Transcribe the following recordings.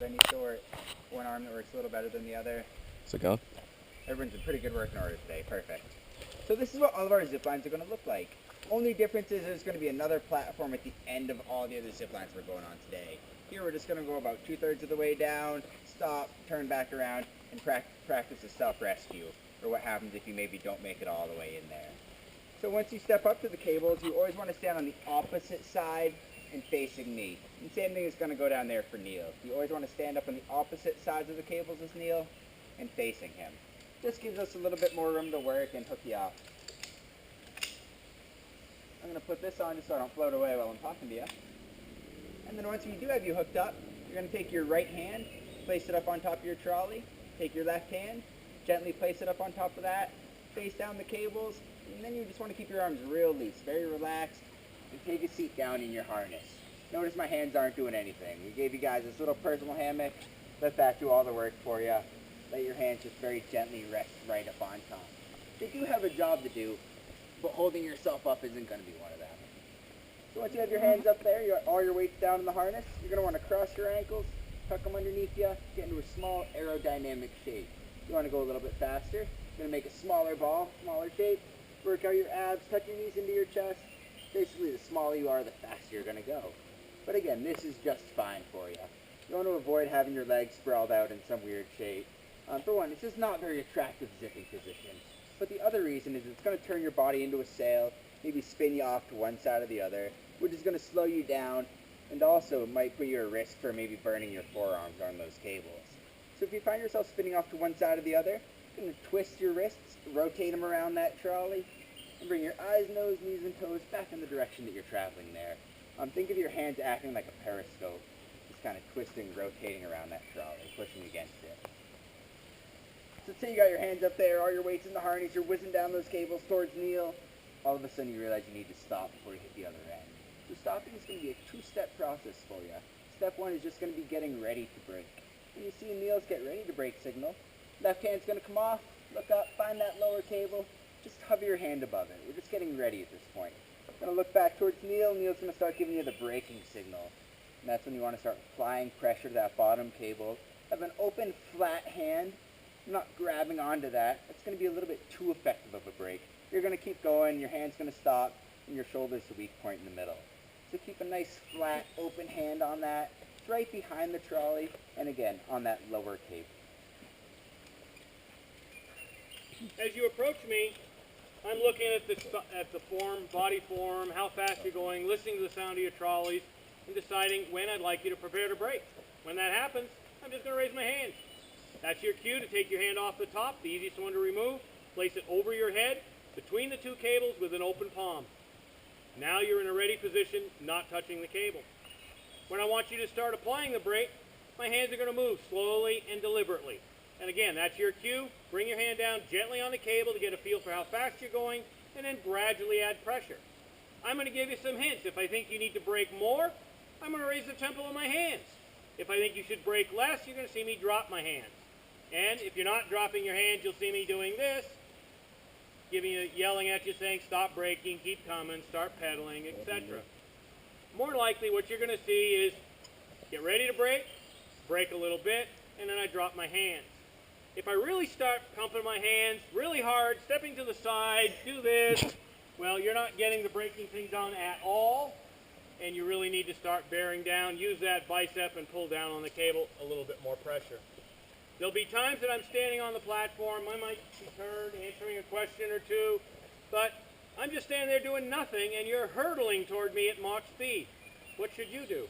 Any sort, one arm that works a little better than the other. So go. Everyone's in pretty good working order today. Perfect. So this is what all of our zip lines are going to look like. Only difference is there's going to be another platform at the end of all the other zip lines we're going on today. Here we're just going to go about 2/3 of the way down, stop, turn back around, and practice a self-rescue, or what happens if you maybe don't make it all the way in there. So once you step up to the cables, you always want to stand on the opposite side and facing me. And same thing is going to go down there for Neil. You always want to stand up on the opposite sides of the cables as Neil and facing him. This gives us a little bit more room to work and hook you up. I'm going to put this on just so I don't float away while I'm talking to you. And then once we do have you hooked up, you're going to take your right hand, place it up on top of your trolley, take your left hand, gently place it up on top of that, face down the cables, and then you just want to keep your arms real loose, very relaxed, and take a seat down in your harness. Notice my hands aren't doing anything. We gave you guys this little personal hammock. Let that do all the work for you. Let your hands just very gently rest right up on top. They do have a job to do, but holding yourself up isn't going to be one of them. So once you have your hands up there, all your weight's down in the harness, you're going to want to cross your ankles, tuck them underneath you, get into a small aerodynamic shape. You want to go a little bit faster. You're going to make a smaller ball, smaller shape. Work out your abs, tuck your knees into your chest. Basically, the smaller you are, the faster you're going to go. But again, this is just fine for you. You want to avoid having your legs sprawled out in some weird shape. For one, it's just not very attractive zipping position. But the other reason is it's going to turn your body into a sail, maybe spin you off to one side or the other, which is going to slow you down, and also it might put you at risk for maybe burning your forearms on those cables. So if you find yourself spinning off to one side or the other, you're going to twist your wrists, rotate them around that trolley, and bring your eyes, nose, knees, and toes back in the direction that you're traveling there. Think of your hands acting like a periscope, just kind of twisting, rotating around that trolley, pushing against it. So say you got your hands up there, all your weight's in the harness, you're whizzing down those cables towards Neil. All of a sudden you realize you need to stop before you hit the other end. So stopping is going to be a two-step process for you. Step one is just going to be getting ready to brake. When you see Neil's get ready to brake signal, left hand's going to come off, look up, find that lower cable, just hover your hand above it. We're just getting ready at this point. Going to look back towards Neil. Neil's going to start giving you the braking signal. And that's when you want to start applying pressure to that bottom cable. Have an open, flat hand. You're not grabbing onto that. It's going to be a little bit too effective of a brake. You're going to keep going. Your hand's going to stop, and your shoulder's the weak point in the middle. So keep a nice, flat, open hand on that. It's right behind the trolley, and again, on that lower cable. As you approach me, I'm looking at the form, body form, how fast you're going, listening to the sound of your trolleys, and deciding when I'd like you to prepare to brake. When that happens, I'm just going to raise my hand. That's your cue to take your hand off the top, the easiest one to remove. Place it over your head, between the two cables with an open palm. Now you're in a ready position, not touching the cable. When I want you to start applying the brake, my hands are going to move slowly and deliberately. And again, that's your cue. Bring your hand down gently on the cable to get a feel for how fast you're going, and then gradually add pressure. I'm going to give you some hints. If I think you need to brake more, I'm going to raise the tempo of my hands. If I think you should brake less, you're going to see me drop my hands. And if you're not dropping your hands, you'll see me doing this, yelling at you saying, stop braking, keep coming, start pedaling, etc. More likely what you're going to see is get ready to brake a little bit, and then I drop my hands. If I really start pumping my hands really hard, stepping to the side, do this, well, you're not getting the braking thing done at all, and you really need to start bearing down, use that bicep and pull down on the cable a little bit more pressure. There'll be times that I'm standing on the platform, I might be turned, answering a question or two, but I'm just standing there doing nothing, and you're hurtling toward me at Mach speed. What should you do?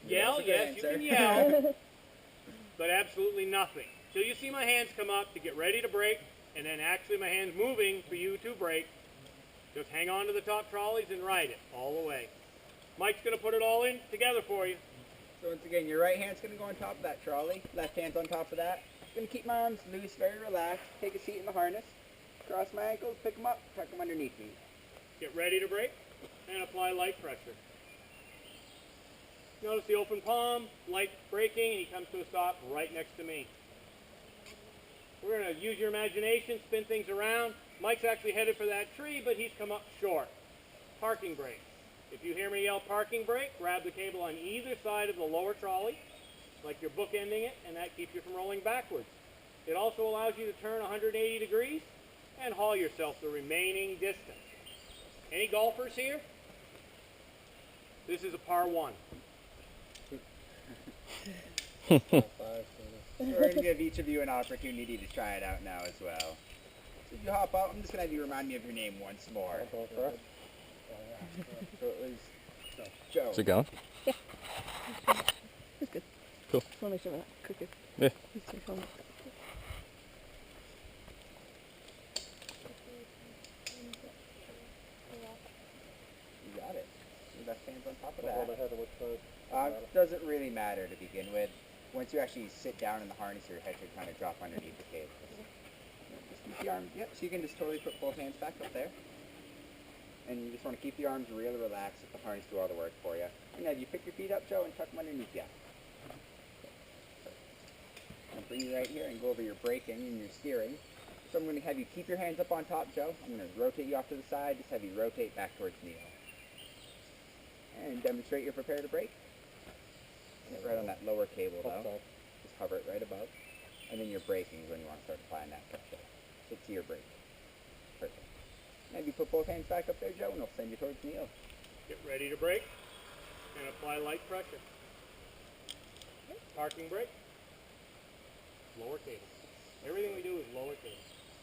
Yell, yes, you can yell, but absolutely nothing. So you see my hands come up to get ready to brake, and then actually my hands moving for you to brake. Just hang on to the top trolleys and ride it all the way. Mike's going to put it all in together for you. So once again, your right hand's going to go on top of that trolley, left hand's on top of that. I'm going to keep my arms loose, very relaxed, take a seat in the harness, cross my ankles, pick them up, tuck them underneath me. Get ready to brake, and apply light pressure. Notice the open palm, light braking, and he comes to a stop right next to me. We're going to use your imagination, spin things around. Mike's actually headed for that tree, but he's come up short. Parking brake. If you hear me yell parking brake, grab the cable on either side of the lower trolley, like you're bookending it, and that keeps you from rolling backwards. It also allows you to turn 180 degrees and haul yourself the remaining distance. Any golfers here? This is a par 1. We're going to give each of you an opportunity to try it out now as well. So if you hop out, I'm just going to have you remind me of your name once more. So it was Joe. Is it going? Yeah. That's good. Cool. Just want to make sure we're not crooked. Yeah. You got it. Your left hand's on top of that. Doesn't really matter to begin with. Once you actually sit down in the harness, your head should kind of drop underneath the cable. Just keep the arms, yep, so you can just totally put both hands back up there. And you just want to keep the arms really relaxed, let the harness do all the work for you. And now you pick your feet up, Joe, and tuck them underneath you. I'm going to bring you right here and go over your braking and your steering. So I'm going to have you keep your hands up on top, Joe. I'm going to rotate you off to the side, just have you rotate back towards Neil. And demonstrate you're prepared to brake. Get right on that lower cable though. Just hover it right above. And then your braking is when you want to start applying that pressure. Hit to your brake. Perfect. Maybe put both hands back up there, Joe, and I'll send you towards Neil. Get ready to brake and apply light pressure. Parking brake, lower cable. Everything we do is lower cable.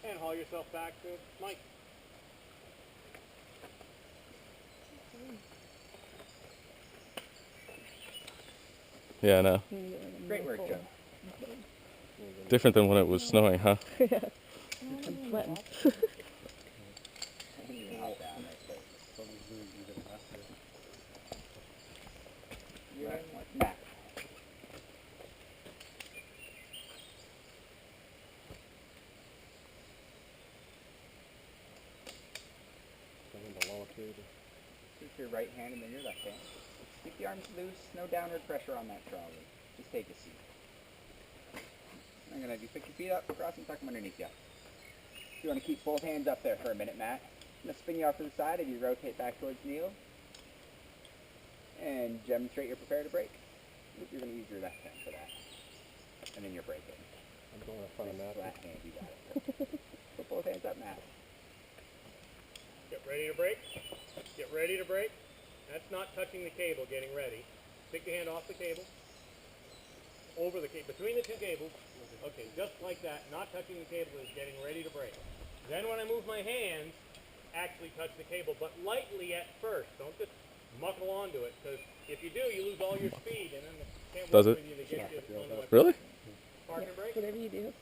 And haul yourself back to Mike. Yeah, I know. Great work, Joe. Different than when it was snowing, huh? Yeah. Sweating. Matt. Keep your right hand and then your left hand. Keep the arms loose, no downward pressure on that trolley. Just take a seat. I'm going to have you pick your feet up, cross and tuck them underneath you. You want to keep both hands up there for a minute, Matt. I'm going to spin you off to the side as you rotate back towards Neil. And demonstrate you're prepared to brake. You're going to use your left hand for that. And then you're braking. I'm going in front of Matt. Flat hand, you got it. Put both hands up, Matt. Get ready to brake. Get ready to brake. That's not touching the cable, getting ready. Take the hand off the cable. Over the cable, between the two cables. Okay, just like that, not touching the cable is getting ready to brake. Then when I move my hands, actually touch the cable, but lightly at first. Don't just muckle onto it, because if you do, you lose all your speed, and then it can't Does work it? with you to get you on the Really? parking brake. Whatever you do.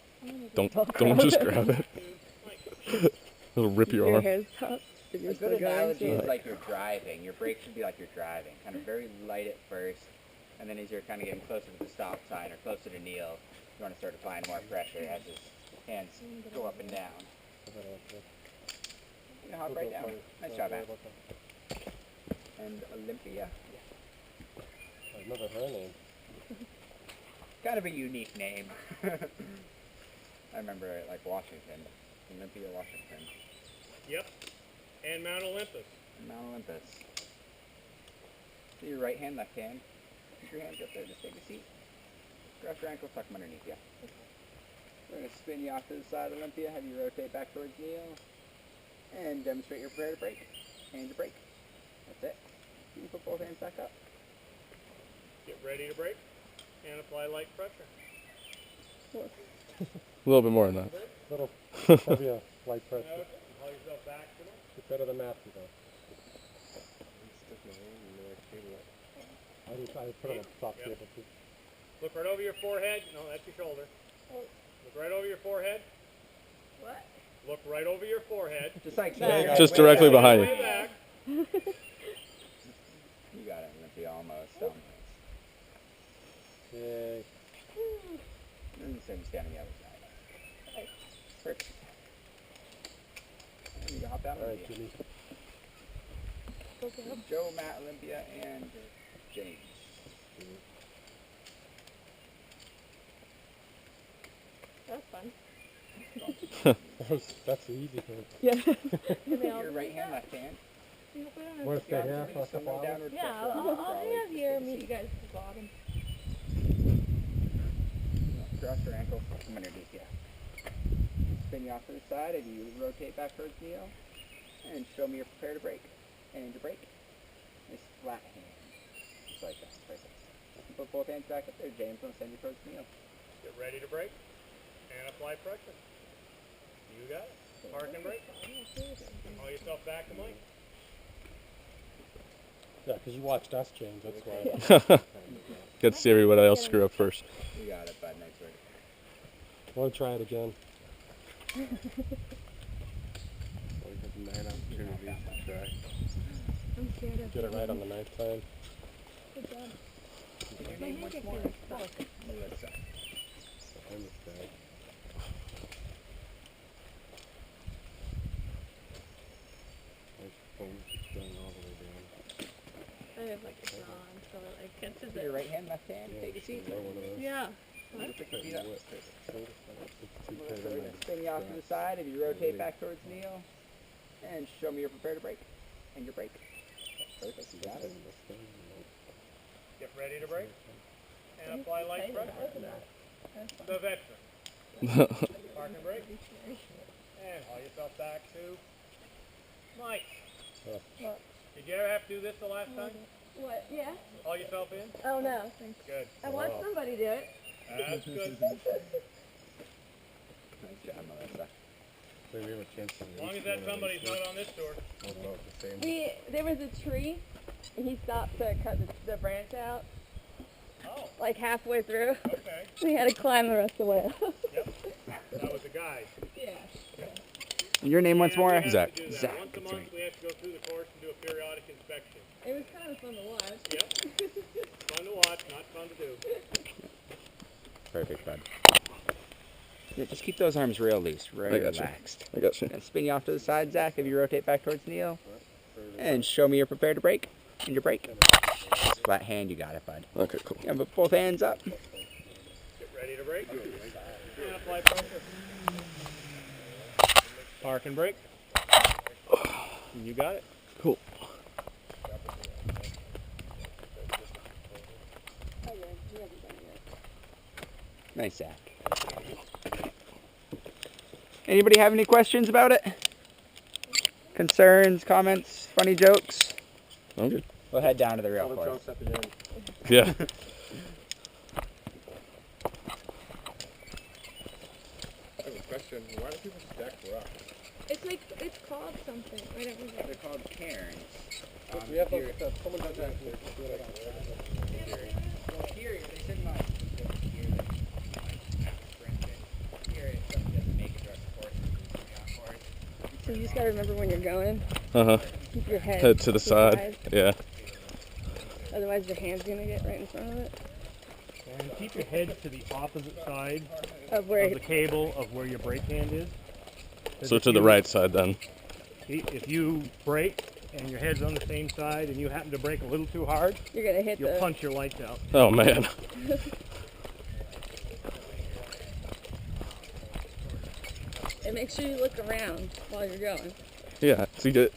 Don't just grab it. It'll rip your Your arm. hair's top. A good analogy is like you're driving. Your brake should be like you're driving. Kind of very light at first, and then as you're kind of getting closer to the stop sign or closer to Neil, you want to start applying more pressure as his hands go up and down. You hop right down. Nice job, Matt. And Olympia. I remember her name. Kind of a unique name. I remember it like Washington. Olympia, Washington. Yep. And Mount Olympus. And Mount Olympus. So your right hand, left hand. Keep your hands up there, just take a seat. Cross your ankles, tuck them underneath you. We're going to spin you off to the side of Olympia, have you rotate back towards Neil, and demonstrate you're prepared to brake. Hand to brake. That's it. You can put both hands back up. Get ready to brake and apply light pressure. A little bit more than that. Little heavier light pressure. Okay. Haul yourself back to them. It's better than Matthew though. I put it on top Yep. cable too. Look right over your forehead. No, that's your shoulder. Look right over your forehead. What? Look right over your forehead. Just like Back. that. Just directly behind Way you. back. You got it, Olympia, almost. Yay. And the same stand on the other side. Okay. Perfect. And you can hop down All right, Olympia. Jimmy. Joe, Matt, Olympia, and James. That's fun. That's the easy thing. Yeah. Your right hand, left hand. You put on Want to stay here for a Just some couple hours? downward Yeah, pressure on the I'll trolley. hang out here and meet you guys at the bottom. Cross your ankle from underneath you. Spin you off to the side and you rotate back towards Neo. And show me you're prepared to brake. And your brake. Nice flat hand. Just like that. Perfect. Put both hands back up there, James. I'm going to send you towards Neo. Get ready to brake and apply pressure. You got it. Park and brake. Haul yourself back to Mike. Yeah, because you watched us, James. That's why. Got to see everybody else screw up first. You got it, bud. Nice work. Want to try it again? I'm scared of Get it right on the ninth time. Good job. Say your My name hand once gets more. really stuck. Melissa. I have like a song, so it like catches Put your it. right hand, left hand. Take a seat. Yeah. Put your feet up. Melissa, we're going to spin you off to the side and you rotate back towards Neo. And show me you're prepared to brake. And your brake. Perfect. You got it. Get ready to brake and apply light pressure. The veteran. Park and brake. And haul yourself back to Mike. Did you ever have to do this the last time? What? Yeah? Haul yourself in? Oh no. Good. I watched somebody do it. That's good. Nice job, Melissa. As long as that somebody's not on this tour. There was a tree, and he stopped to cut the branch out, Oh, like halfway through. okay. We had to climb the rest of the way up. Yep. That was a guide. Yeah. Your name once Yeah, more? we have to Zach. do that. Zach, Once a that's month right. we have to go through the course and do a periodic inspection. It was kind of fun to watch. Yep. Fun to watch, not fun to do. Perfect, bud. Yeah, just keep those arms real loose, I very got you. relaxed. I got you. Gonna spin you off to the side, Zach, if you rotate back towards Neo. And show me you're prepared to brake. And your brake. Flat hand, you got it, bud. Okay, cool. Yeah, put both hands up. Get ready to brake. And apply pressure. Park and brake. And you got it. Cool. Nice, Zach. Anybody have any questions about it? Concerns, comments, funny jokes? I'm good. We'll head down to the real All the course. jokes at the end. Yeah. I have a question. Why do people stack rocks? It's like, it's called something. I don't remember. They're called cairns. We have to, someone does actually do it outside. Well, here, they said my here, here it doesn't make it direct course. So you just gotta remember when you're going. Uh-huh. Keep your head, Head to the side. Yeah. Otherwise your hand's gonna get right in front of it. And keep your head to the opposite side Of where of the cable of where your brake hand is. 'Cause So if to the you- right side then. If you brake and your head's on the same side and you happen to brake a little too hard, you're gonna hit you'll the... punch your lights out. Oh, man. And make sure you look around while you're going. Yeah. So you get,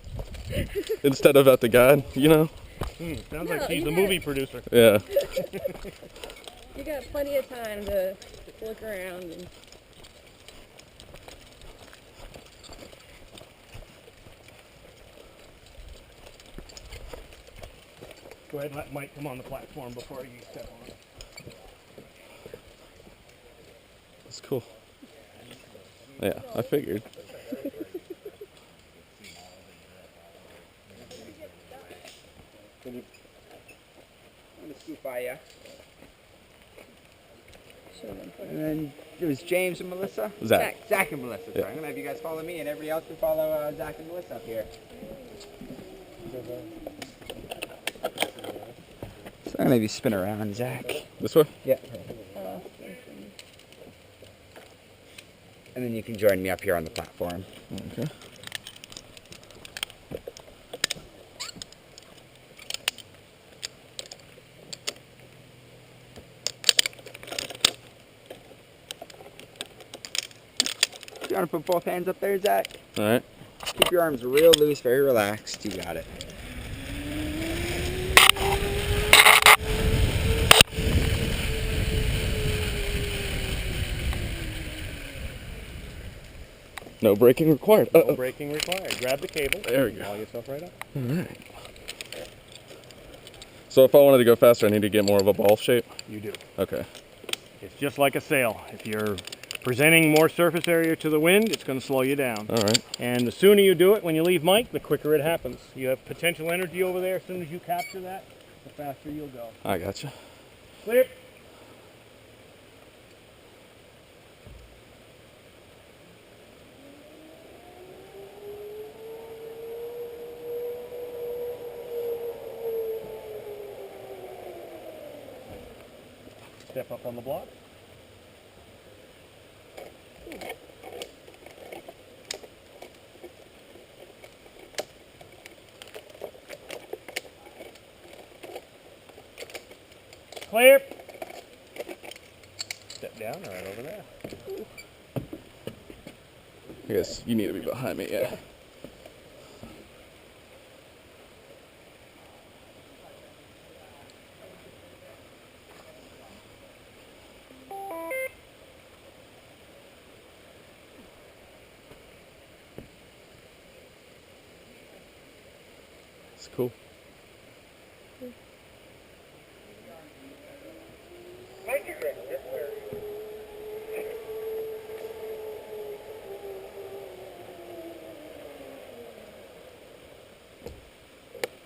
instead of at the guide, you know? Sounds No, like she's you the gotta- movie producer. Yeah. You got plenty of time to look around and... Go ahead and let Mike come on the platform before you step on it. That's cool. Yeah, I figured. I'm gonna scoop by you. And then it was James and Melissa? Zach. Zach and Melissa. Sorry. Yeah. I'm gonna have you guys follow me and everybody else can follow Zach and Melissa up here. So I'm gonna have you spin around, Zach. This way? Yeah. And then you can join me up here on the platform. Okay. You wanna put both hands up there, Zach? All right. Keep your arms real loose, very relaxed. You got it. No braking required. No braking required. Grab the cable. There we go. Haul yourself right up. All right. So if I wanted to go faster, I need to get more of a ball shape? You do. Okay. It's just like a sail. If you're presenting more surface area to the wind, it's going to slow you down. All right. And the sooner you do it when you leave Mike, the quicker it happens. You have potential energy over there. As soon as you capture that, the faster you'll go. I gotcha. Clear. Step up on the block. Clear. Step down right over there. I guess you need to be behind me, yeah. It's cool.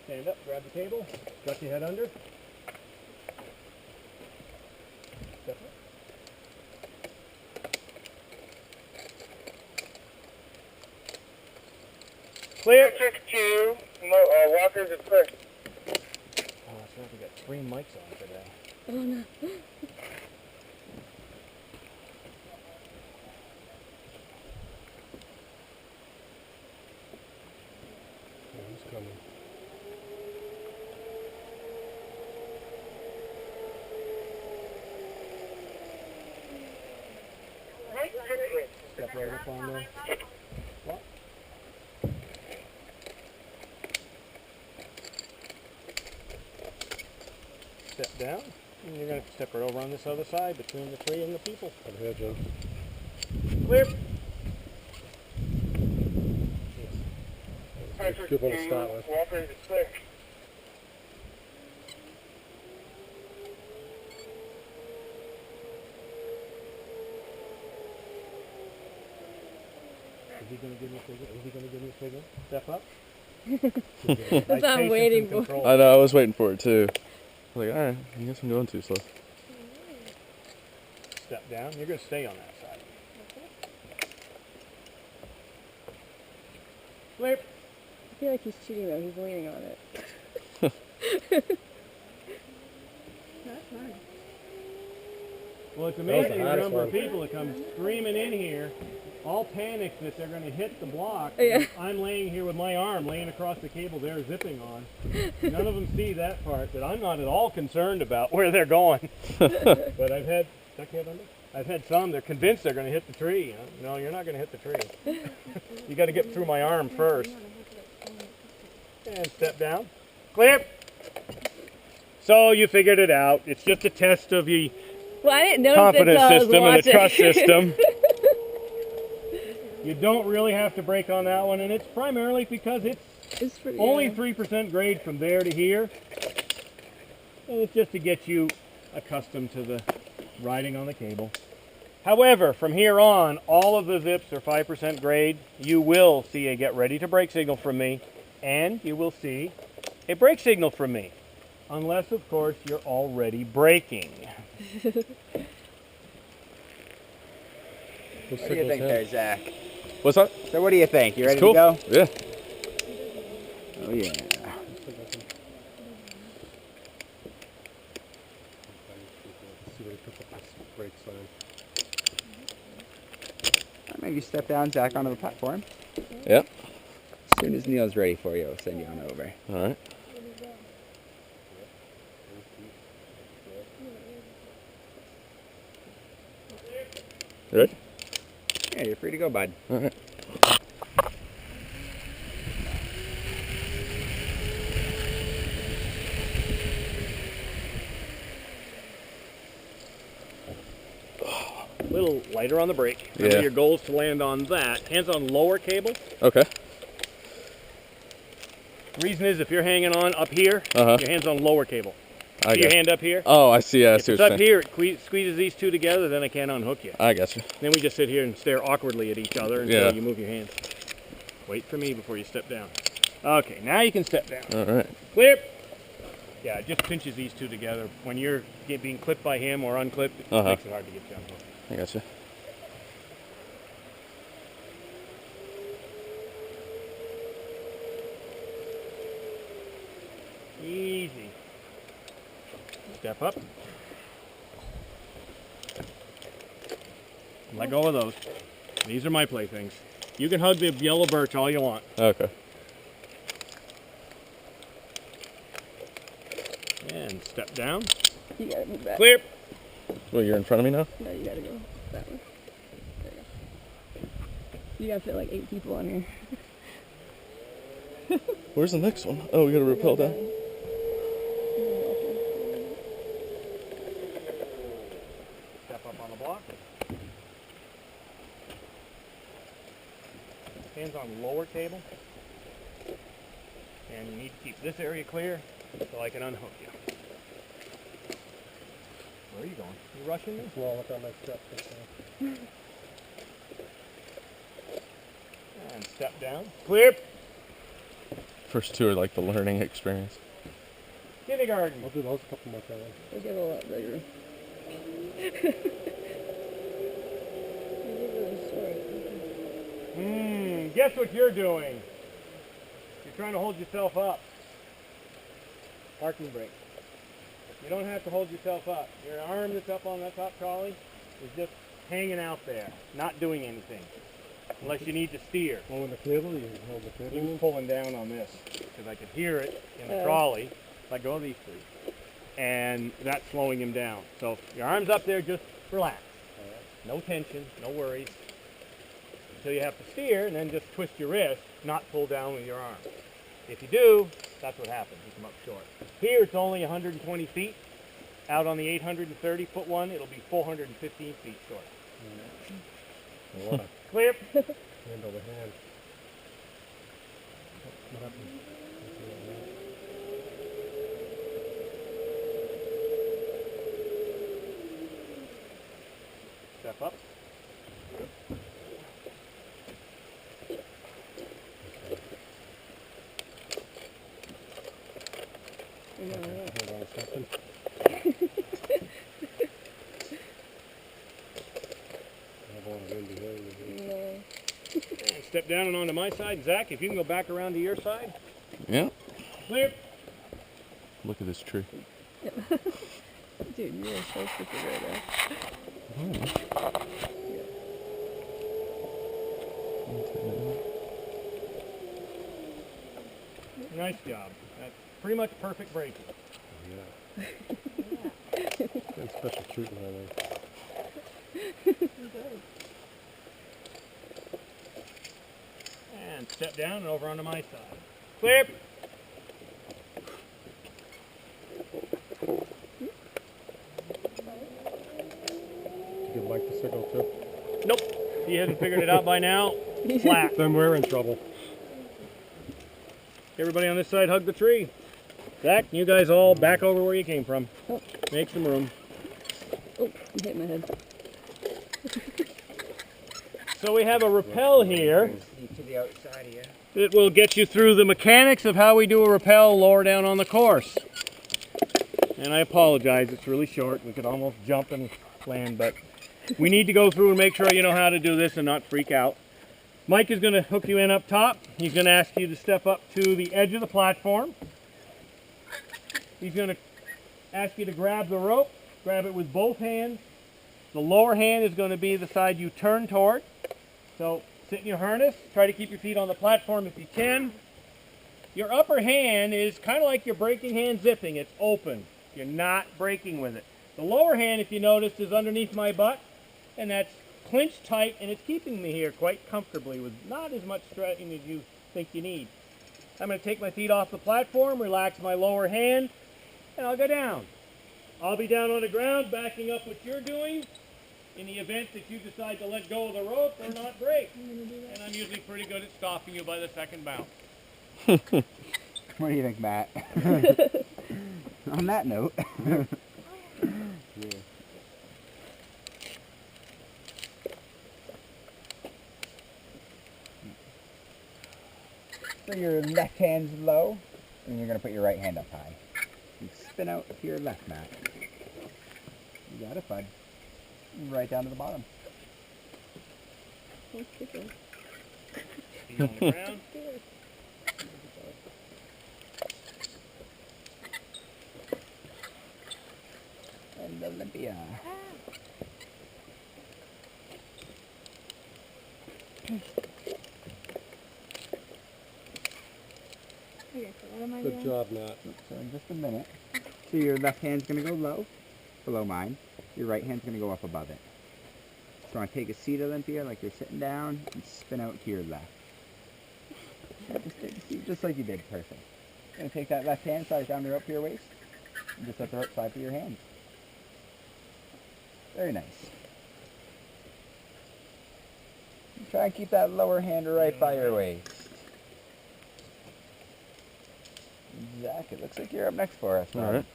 Stand up, grab the cable, duck your head under. Step up. Clear. 6-2, walkers at first. Oh, that's right, we got 3 mics on today. Oh no. He's coming. Step right up on the block. Step down, and you're going to step right over on this other side between the tree and the people. Over here, Joe. Clear. Good one to start with. Walkers at clear. Is he going to give me a signal? Is he going to give me a signal? Step up. That's what I'm waiting for. I know, I was waiting for it too. I was like, alright, I guess I'm going too slow. Step down. You're going to stay on that side. Clear. I feel like he's cheating though. He's leaning on it. That's nice. Well, it's the amazing the hardest number of one. people that come screaming in here, all panicked that they're going to hit the block. Yeah. I'm laying here with my arm laying across the cable they're zipping on. None of them see that part, that I'm not at all concerned about where they're going. But I've had, I've had some, they're convinced they're going to hit the tree. No, you're not going to hit the tree. You got to get through my arm first. And step down. Clear. So you figured it out. It's just a test of the Well, I didn't notice confidence it till I was system and the watching. trust system. You don't really have to brake on that one, and it's primarily because it's It's pretty, only yeah. 3% grade from there to here. And it's just to get you accustomed to the riding on the cable. However, from here on, all of the zips are 5% grade. You will see a get ready to brake signal from me, and you will see a brake signal from me. Unless, of course, you're already braking. What do you think there, Zach? What's that? So what do you think? You ready It's cool. to go? Yeah. Oh yeah. See what he put up this brake sign. Maybe step down, Zach, onto the platform. Yeah. As soon as Neil's ready for you, we'll send you on over. Alright. You ready? Yeah, you're free to go, bud. Alright. a little lighter on the brake. Remember, Yeah. your goal is to land on that. Hands on lower cable. Okay. The reason is if you're hanging on up here, Uh-huh. your hand's on lower cable. I See your got hand up here? Oh, I see. I If see it's what up you're saying. here, it squeezes these two together, then I can't unhook you. I got you. Then we just sit here and stare awkwardly at each other until Yeah. you move your hands. Wait for me before you step down. Okay, now you can step down. All right. Clip. Yeah, it just pinches these two together. When you're being clipped by him or unclipped, it makes it hard to get you unhooked. I got you. Easy. Step up. Let go of those. These are my playthings. You can hug the yellow birch all you want. Okay. And step down. You gotta move back. Clear. Well, you're in front of me now? No, you gotta go that way. There you go. You gotta fit like 8 people on here. Where's the next one? Oh, we gotta rappel down. Step up on the block. Hands on lower cable. And you need to keep this area clear so I can unhook you. Where are you going? You rushing me? Well, look on my steps. And step down. Clear. First two are like the learning experience. Kindergarten. I'll do those a couple more times. They get a lot bigger. Guess what you're doing? You're trying to hold yourself up. Parking brake. You don't have to hold yourself up. Your arm that's up on that top trolley is just hanging out there, not doing anything. Unless you need to steer. Well, with the cable, you can hold the He cable. was pulling down on this because I could hear it in the trolley. Let go of these three. And that's slowing him down. So your arm's up there, just relax. No tension, no worries. Until you have to steer, and then just twist your wrist, not pull down with your arm. If you do, that's what happens. You come up short. Here it's only 120 feet. Out on the 830-foot one, it'll be 415 feet short. A lot of Clear. hand over hand. What happened? Step up. Hold on a second. I have a lot of wind behind me. No. And step down and onto my side. Zach, if you can go back around to your side. Yeah. Clear. Look at this tree. Dude, you were so super right there. Nice job. That's pretty much perfect braking. Yeah. Getting special treatment, I think. And step down and over onto my side. Clear. Give Mike the signal too. Nope. He hasn't figured it out by now. Flat. Then we're in trouble. Everybody on this side hug the tree. Zach, you guys all back over where you came from. Oh. Make some room. Oh, I'm hitting my head. So we have a rappel here To the outside here. that will get you through the mechanics of how we do a rappel lower down on the course. And I apologize, it's really short. We could almost jump and land, but we need to go through and make sure you know how to do this and not freak out. Mike is going to hook you in up top. He's going to ask you to step up to the edge of the platform. He's going to ask you to grab the rope, grab it with both hands. The lower hand is going to be the side you turn toward. So sit in your harness, try to keep your feet on the platform if you can. Your upper hand is kind of like your braking hand zipping. It's open. You're not braking with it. The lower hand, if you noticed, is underneath my butt, and that's clinched tight, and it's keeping me here quite comfortably with not as much stretching as you think you need. I'm going to take my feet off the platform, relax my lower hand, and I'll go down. I'll be down on the ground, backing up what you're doing, in the event that you decide to let go of the rope or not break. And I'm usually pretty good at stopping you by the second bounce. What do you think, Matt? On that note. So your left hand's low, and you're going to put your right hand up high. And spin out to your left, Matt. You got it, bud. Right down to the bottom. Feet on the ground. And Olympia. Okay, so what am I Good doing? job, Matt. So in just a minute. So your left hand's going to go low, below mine. Your right hand's going to go up above it. So I want to take a seat, Olympia, like you're sitting down, and spin out to your left. Just take a seat, just like you did. Perfect. You're going to take that left hand, slide it down the rope to your waist, and just let the rope slide through your hands. Very nice. Try and keep that lower hand right by your waist. Zach, it looks like you're up next for us. All right.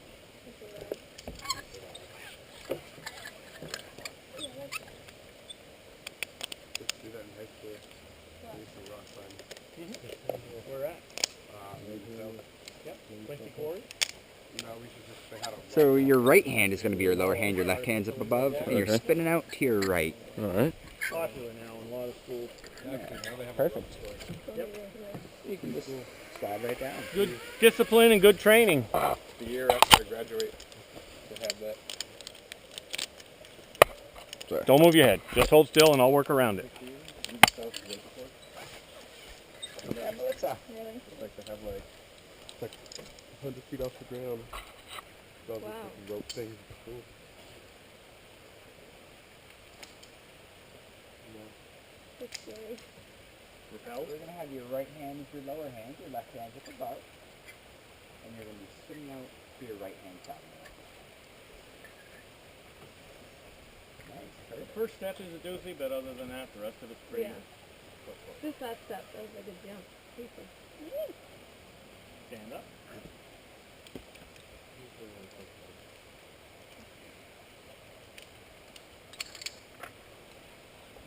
Just do that in high school. We used to rock climb. Where we're at. Yep. Quincy Quarry. No, we should just, they had a So your right hand is going to be your lower hand, your left hand's up above, and you're Okay. spinning out to your right. All right. Popular now in a lot of schools. actually, now they have Perfect. a You can just slide right down. Good discipline and good training. the year after I graduate to have that. Don't move your head. Just hold still and I'll work around it. Yeah, Melissa. Really? Like to have like, it's like 100 feet off the ground. All these Wow. different rope things. Cool. That's scary. Repel. We're going to have your right hand as your lower hand, your left hand up above, and you're going to be spinning out to your right hand side. Nice. The Perfect. first step is a doozy, but other than that, the rest of it's pretty Yeah. good. Just that step, that was like a jump. Super. Stand up.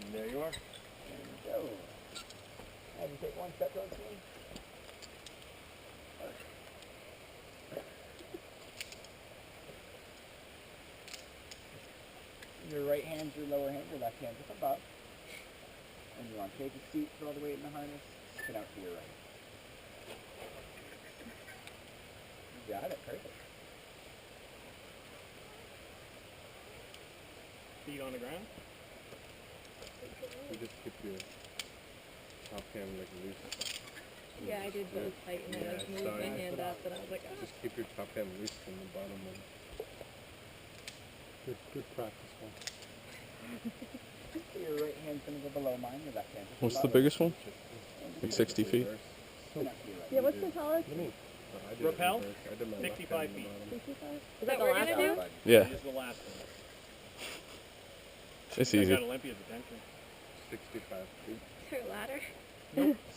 And there you are. There you go. Have you take one step towards me? Your right hand's your lower hand, your left hand's up above. And you want to take a seat, throw the weight in the harness, spin out to your right. You got it, perfect. Feet on the ground. You just keep your top hand like loose. Yeah, I did both tight and then I Yeah, moved sorry. my hand up and I was like, ah. Just keep your top hand loose from the bottom one. Good practice one. So your right hand's going to go below mine, your left hand's What's the above. biggest one? And Like 60 feet? spin out to your right. Yeah, what's the tallest? I did Rappel? reverse. I did my left 65 hand on the feet. bottom. 65? Is That that the we're last gonna one? Yeah, This is the last one. it's I easy. got Olympia's attention. 65 feet. Is there a ladder?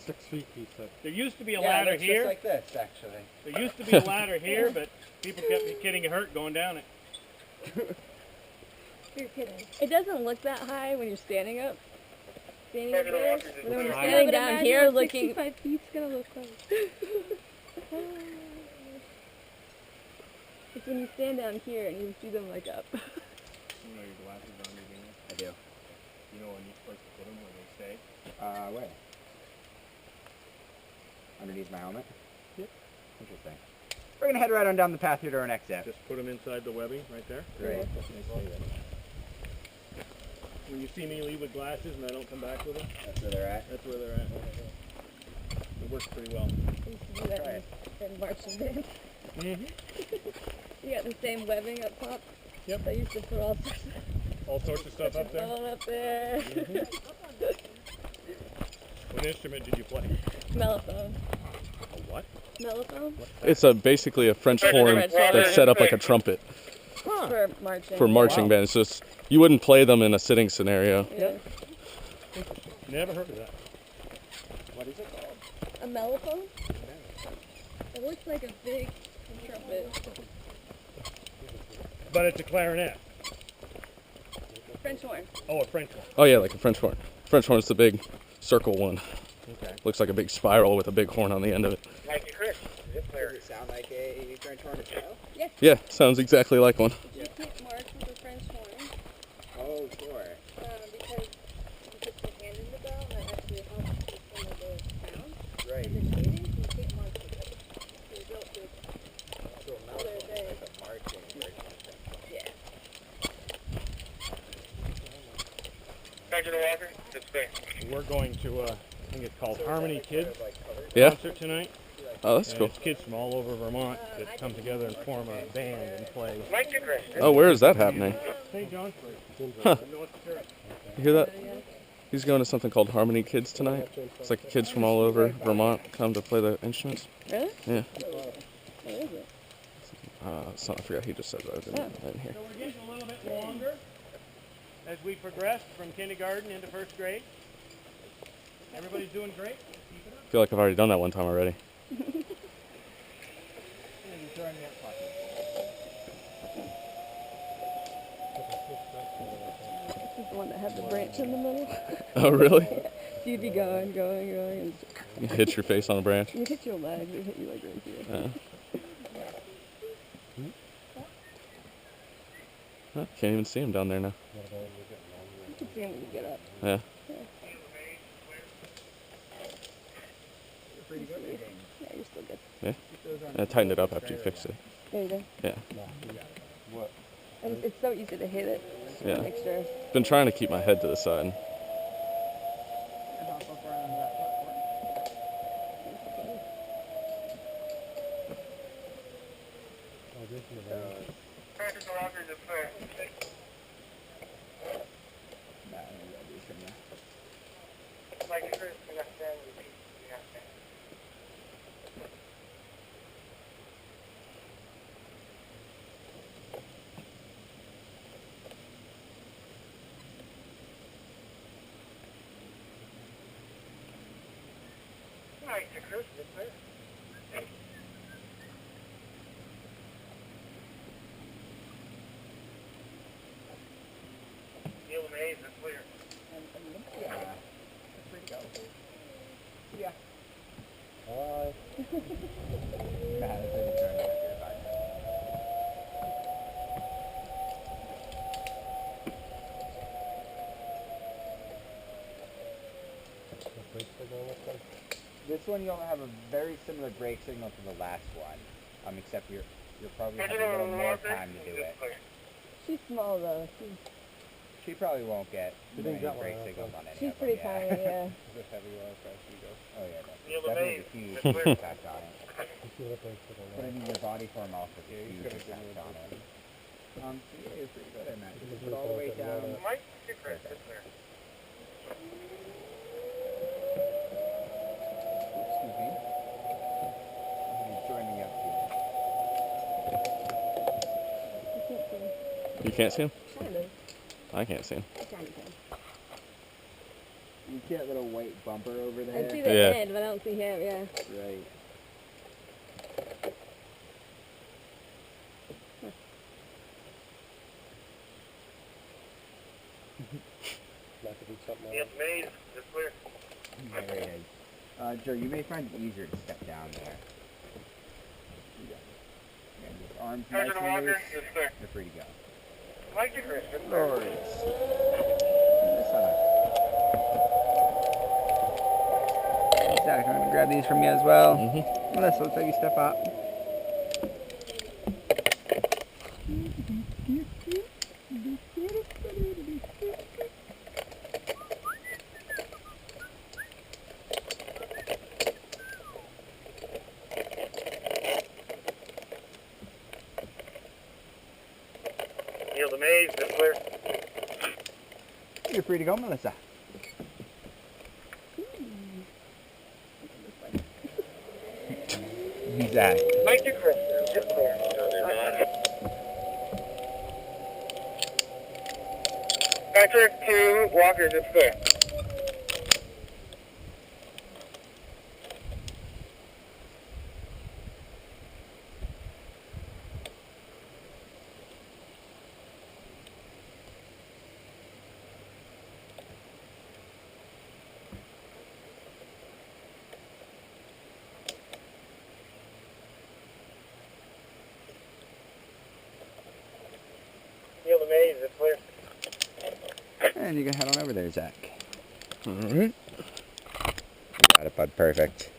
6 feet, he said. There used to be a Yeah, ladder looks here. just like this, actually. There used to be a ladder here, but people kept getting hurt going down it. You're kidding. It doesn't look that high when you're standing up. Standing up there. But then when you're Right. standing but down imagine here what looking. 65 feet's gonna look like. It's when you stand down here and you see them like up. You know your glasses on again. I do. You know when you're supposed to put them where they stay. Where? Underneath my helmet? Yep. Interesting. We're going to head right on down the path here to our next step. Just put them inside the webbing right there. Great. When you see me leave with glasses and I don't come back with them, That's where they're at. that's where they're at. It works pretty well. I used to do that in marching band. Mm-hmm. You got the same webbing up top. Yep. I used to put all sorts All sorts of stuff up of there. phone up there. What instrument did you play? Mellophone. A what? Mellophone? It's Basically a French horn French horn. that's set up like a trumpet Huh. For marching. for marching Wow. band. It's just You wouldn't play them in a sitting scenario. Yeah. Never heard of that. What is it called? A mellophone? It looks like a big trumpet. But it's a clarinet. French horn. Oh, a French one. Oh yeah, like a French horn. French horn's the big circle one. Okay. Looks like a big spiral with a big horn on the end of it. Like Chris. Does it sound like a French horn as well? Yeah, sounds exactly like one. You can't mark with a French horn Oh, sure. because you put your hand in the bell and that actually helps with some of the sound. Right. If it's shading, you can't mark with it. So you built this So now other it's day. like a marching or something. Yeah. We're going to, I think it's called Harmony Kids Yeah? concert tonight. Oh, that's And cool. it's kids from all over Vermont that come together and form a band and play. Oh, where is that happening? Hey, John. Huh. You hear that? He's going to something called Harmony Kids tonight. It's like kids from all over Vermont come to play the instruments. Really? Yeah. What is it? So I forgot he just said that. I didn't hear. So we're getting a little bit longer as we progress from kindergarten into first grade. Everybody's doing great. Keep it up. I feel like I've already done that one time already. This is the one that had the branch in the middle. Oh, really? So you'd be going, and You hit your face on a branch? you hit your leg, it hit you like right here. Huh, can't even see him down there now. You can see him when you get up. Yeah. Yeah, you're still good. Yeah? I tightened it up after you fixed it. There you go. Yeah. And it's so easy to hit it. Yeah. Make sure. Been trying to keep my head to the side. Yeah. Hi. This one you'll have a very similar brake signal to the last one, except you're probably have a little more time to do it. She's small though. She probably won't get She many didn't get brake one, signals on any She's of them. pretty tiny, yeah. Is this heavy oil press you go? Oh yeah, that's definitely a huge impact on it. But I mean, your body form also has a huge impact on it. So yeah, you're pretty good at that. Just put all the way down. Perfect. Excuse me. He's joining me up here. You can't see him. You can't see him? Kind of. I can't see him. I kind of can. You see that little white bumper over there? I see the Yeah. end, but I don't see him, yeah. Right. There it is. Joe, you may find it easier to step down there. And your arms nice and loose. You're free to go. Lord. Zach, I'm going to grab these from you as well. Mm-hmm. Melissa, let's have you step up. You're free to go, Melissa. Zach. Patrick to Walker, just clear. Yield amaze, it's clear. And you can head on over there, Zach. Alright. Got it, bud. Perfect.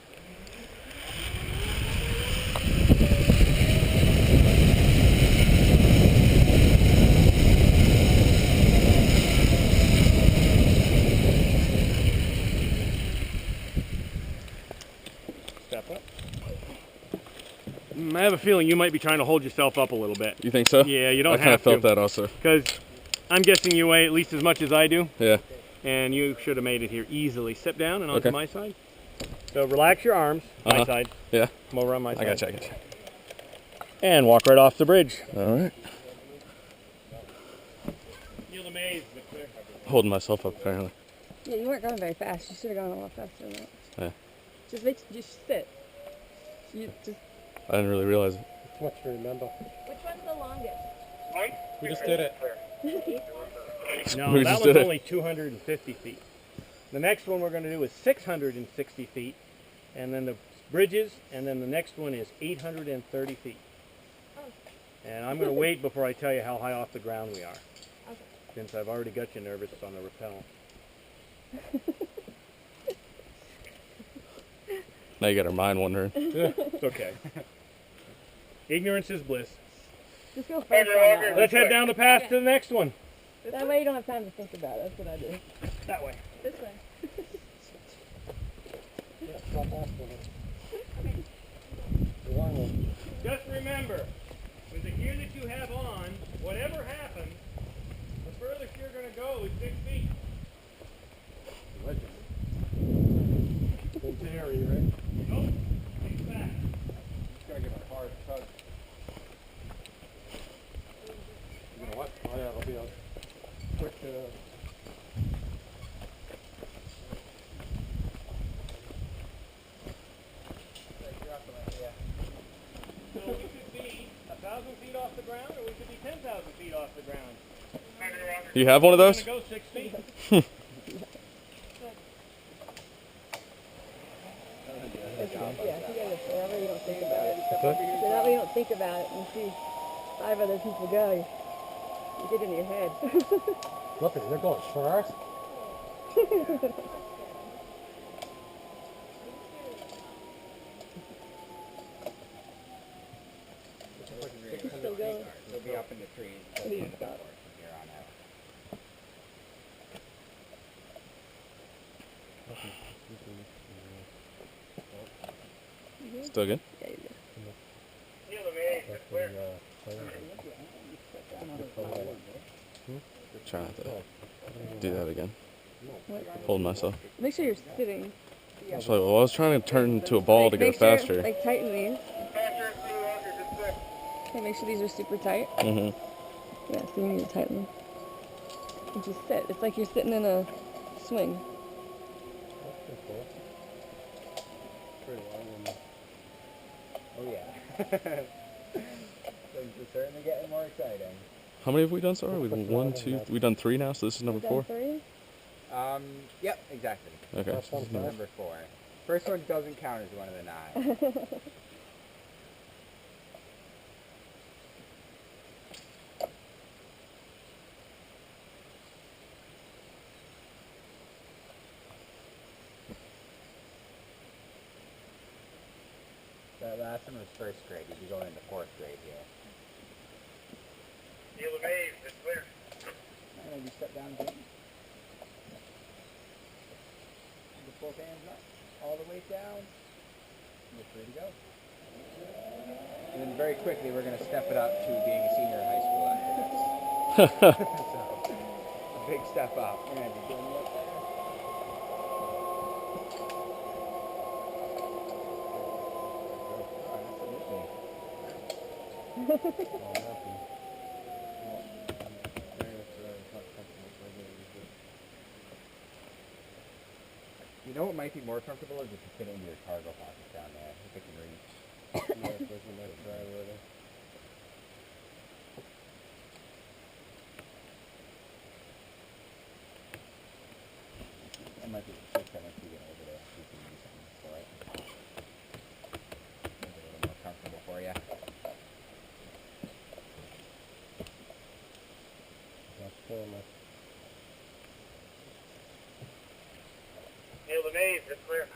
Step up. I have a feeling you might be trying to hold yourself up a little bit. You think so? Yeah, you don't I kind of have to. felt that also. Because I'm guessing you weigh at least as much as I do. Yeah. And you should have made it here easily. Step down and onto Okay. my side. So relax your arms. My Uh-huh. side. Yeah. Come over on my side. I gotcha, I gotcha. And walk right off the bridge. Alright. Yield amaze, but clear. Holding myself up apparently. Yeah, you weren't going very fast. You should have gone a lot faster than that. Yeah. Just sit. You just. I didn't really realize it. Too much to remember. Which one's the longest? Right? We just did it. No, We that just one's did it. only 250 feet. The next one we're going to do is 660 feet. And then the bridges, and then the next one is 830 feet. And I'm going to wait before I tell you how high off the ground we are. Okay. Since I've already got you nervous on the rappel. Now you got our mind wondering. It's okay. Ignorance is bliss. Just go first on that one. Let's head down the path to the next one. That way you don't have time to think about it. That's what I do. That way. This way. The long one. Just remember, with the gear that you have on, whatever happens, the furthest you're going to go is 6 feet. It's hairy, right? Nope. Think back. Just gotta give it a hard tug. You know what? Oh yeah, it'll be a quick, So we could be 1,000 feet off the ground, or we could be 10,000 feet off the ground. You have one of We're those? going to go 6 feet. Yeah, if you guys are that way you don't think about it. So that way you don't think about it and see 5 other people go. You get it in your head. look at it, they're going fast. Still going. You'll be up in the trees at the end of the course from here on out. Still good? Yeah, you do. Yield amaze, it's clear. Try not to do that again. What? Hold myself. Make sure you're sitting. That's why, well, I was trying to turn into a ball to go Make sure, faster. like tighten these. Okay, make sure these are super tight. Mm-hmm. Yeah, so you need to tighten them. And just sit. It's like you're sitting in a swing. Pretty long one. Oh yeah. Things are certainly getting more exciting. How many have we done so far? We've done 1, 2, we've done 3 now, so this is number 4. Three? Yep, exactly. Okay. First one's number Number 4. First one doesn't count as one of the 9. That last one was 1st grade. You'd be going into 4th grade here. Yield amaze, it's clear. And then you step down, James. Put both hands up, all the way down. You're free to go. And then very quickly, we're going to step it up to being a senior in high school after this. So, a big step up. We're going to be doing it up there. You know what might be more comfortable is if you fit it into your cargo pockets down there. If it can reach. Yeah, it doesn't like dry weather. That might be the trick that once you get over there, you can do something for it. Make it a little more comfortable for you. That's camera. Neil the maze, it's clear.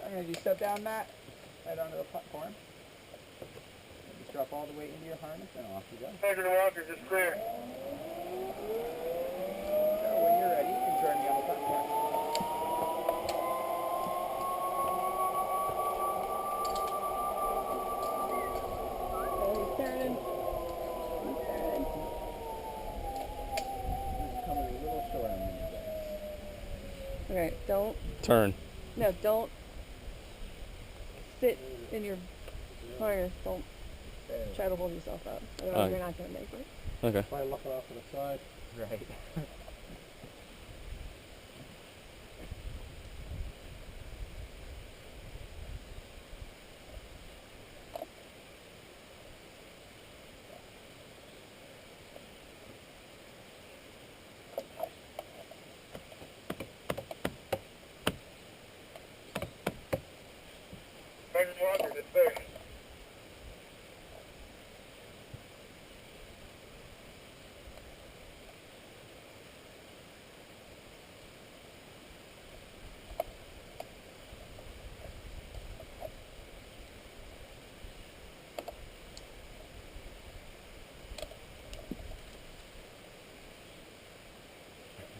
Alright, as you step down, Matt, right onto the platform. Just drop all the weight into your harness and off you go. Pleasure to walkers, it's clear. So when you're ready, you can join me on the platform. Oh, he's turning. He's turning. This is coming a little short on me, guys. Okay, don't. Turn. No, don't sit in your harness. Don't try to hold yourself up. Otherwise, you're not going to make it. Okay. Try looking off to the side. Right. Pleasure to walkers, it's clear.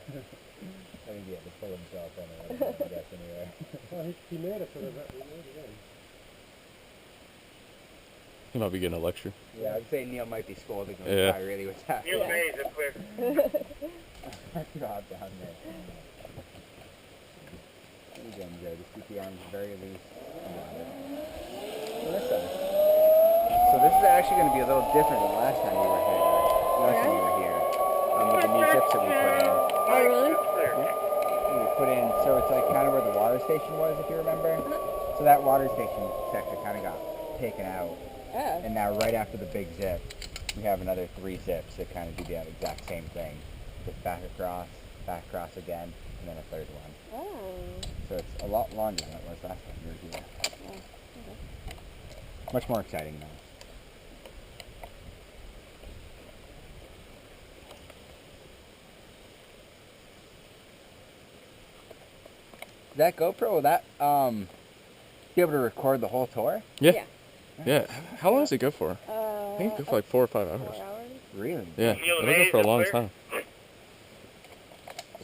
I think he had to pull himself in I guess anyway. Well, he made it for the vet. He made it in. He might be getting a lecture. Yeah, I'd say Neil might be scolding him. Yeah. Try really what's happening. Neil the maze, it's clear. Drop down there. And again, Joe, just keep the arms very loose. So this side. So this is actually going to be a little different than last time you were here. Last time you were here. With the new tips that we put in. Oh, really? It's clear. We put in, so it's like kind of where the water station was, if you remember. So that water station sector kind of got taken out. Oh. And now right after the big zip, we have another 3 zips that kind of do that exact same thing. Just back across again, and then a third one. Oh. So it's a lot longer than it was last time you were here. Oh, okay. Much more exciting now. That GoPro, will that be able to record the whole tour? Yeah. Yeah. Yeah. How long does it go for? I think it go for like 4 or 5 hours. 4 hours? Really? Yeah. Neil the It'll go maze, for a it's long clear. time.